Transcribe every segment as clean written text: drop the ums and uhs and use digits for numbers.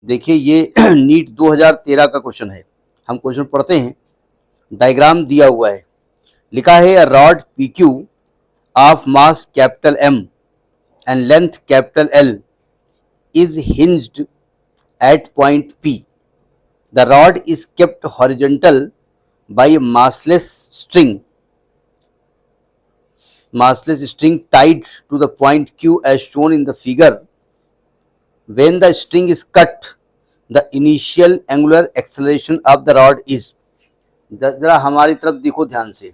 देखिए ये नीट 2013 का क्वेश्चन है। हम क्वेश्चन पढ़ते हैं। डायग्राम दिया हुआ है, लिखा है a rod P Q of mass capital M and length capital L is hinged at point P. The rod is kept horizontal by a massless string tied to the point Q as shown in the figure. When the string is cut, the initial angular acceleration of the rod is. जरा हमारी तरफ देखो ध्यान से।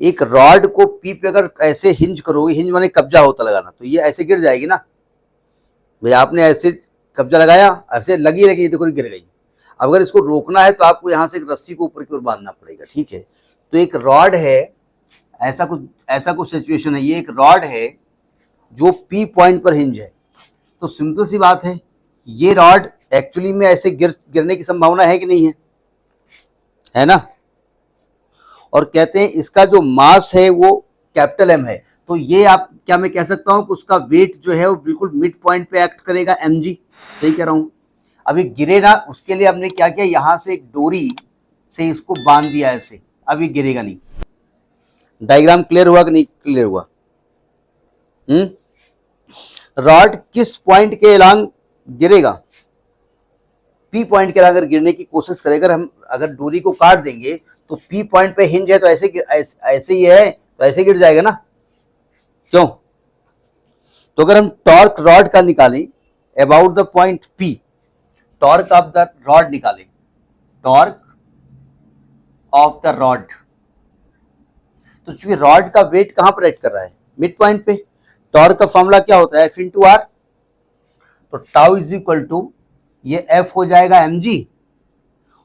एक rod को P पे अगर ऐसे हिंज करोगे, हिंज माने कब्जा होता लगाना, तो ये ऐसे गिर जाएगी ना भाई। आपने ऐसे कब्जा लगाया, ऐसे लगी लगी, देखो गिर गई। अब अगर इसको रोकना है तो आपको यहाँ से एक रस्सी को ऊपर की ओर बांधना पड़ेगा, ठीक है। तो एक रॉड है, ऐसा कुछ सिचुएशन है। ये एक रॉड है जो पी पॉइंट पर हिंज है। तो सिंपल सी बात है, ये रॉड एक्चुअली में ऐसे गिरने की संभावना है कि नहीं है ना। और कहते हैं इसका जो मास है वो कैपिटल एम है। तो ये आप क्या मैं कह सकता हूं कि उसका वेट जो है वो बिल्कुल मिड पॉइंट पे एक्ट करेगा, mg। सही कह रहा हूं। अभी गिरे ना, उसके लिए हमने क्या किया, यहां से एक डोरी से इसको बांध दिया ऐसे, अभी गिरेगा नहीं। डायग्राम क्लियर हुआ कि नहीं क्लियर हुआ? रॉड किस पॉइंट के अलोंग गिरेगा? पी पॉइंट के अगर गिरने की कोशिश करेगा, हम अगर डोरी को काट देंगे तो पी पॉइंट पे हिंज है तो ऐसे ही है, तो ऐसे गिर जाएगा ना। क्यों? तो अगर हम टॉर्क रॉड का निकालें about the point P, torque of the rod निकालें, टॉर्क ऑफ द रॉड, तो चूंकि रॉड का वेट कहां पर एक्ट कर रहा है, मिड पॉइंट पे। टॉर्क का फॉर्मूला क्या होता है, F इंटू आर। तो टाउ इज इक्वल टू, ये F हो जाएगा mg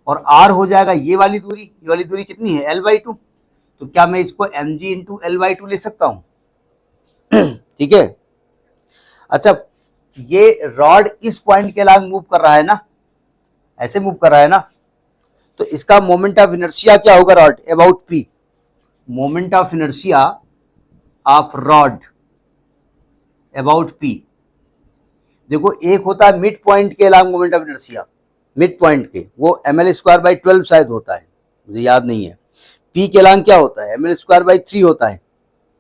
और R हो जाएगा ये वाली दूरी कितनी है, L/2। तो क्या मैं इसको mg इंटू L/2 ले सकता हूं? ठीक है। अच्छा, ये रॉड इस पॉइंट के अलोंग मूव कर रहा है ना, ऐसे मूव कर रहा है ना, तो इसका मोमेंट ऑफ इनर्शिया क्या होगा rod about P? Moment of inertia of rod about P, देखो एक होता है मिड पॉइंट के along moment of inertia, mid point के, वो ml²/12 शायद होता है, मुझे याद नहीं है। पी के अलोंग क्या होता है, ml²/3 होता है,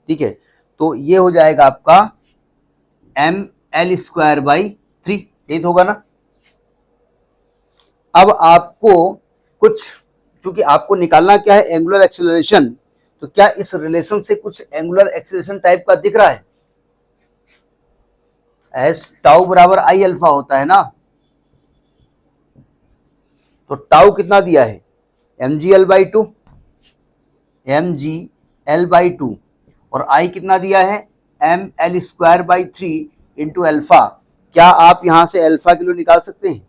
ठीक है। तो ये हो जाएगा आपका ml²/3, यही तो होगा ना। अब आपको कुछ, चूंकि आपको निकालना क्या है, एंगुलर एक्सेलरेशन, तो क्या इस रिलेशन से कुछ एंगुलर एक्सेलरेशन टाइप का दिख रहा है? एस टाउ बराबर आई अल्फा होता है ना। तो टाउ कितना दिया है, mgl/2, mgl/2, और आई कितना दिया है, ml²/3 इंटू अल्फा। क्या आप यहां से अल्फा किलो निकाल सकते हैं?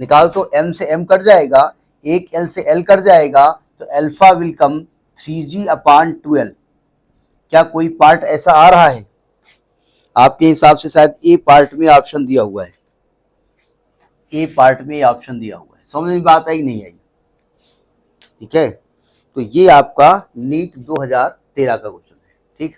निकाल, तो m से m कट जाएगा, एक l से l कट जाएगा, तो अल्फा विल कम 3g/12। क्या कोई पार्ट ऐसा आ रहा है? आपके हिसाब से शायद ए पार्ट में ऑप्शन दिया हुआ है, ए पार्ट में ऑप्शन दिया हुआ है। समझ में बात आई नहीं आई? ठीक है। तो ये आपका नीट 2013 का क्वेश्चन है, ठीक।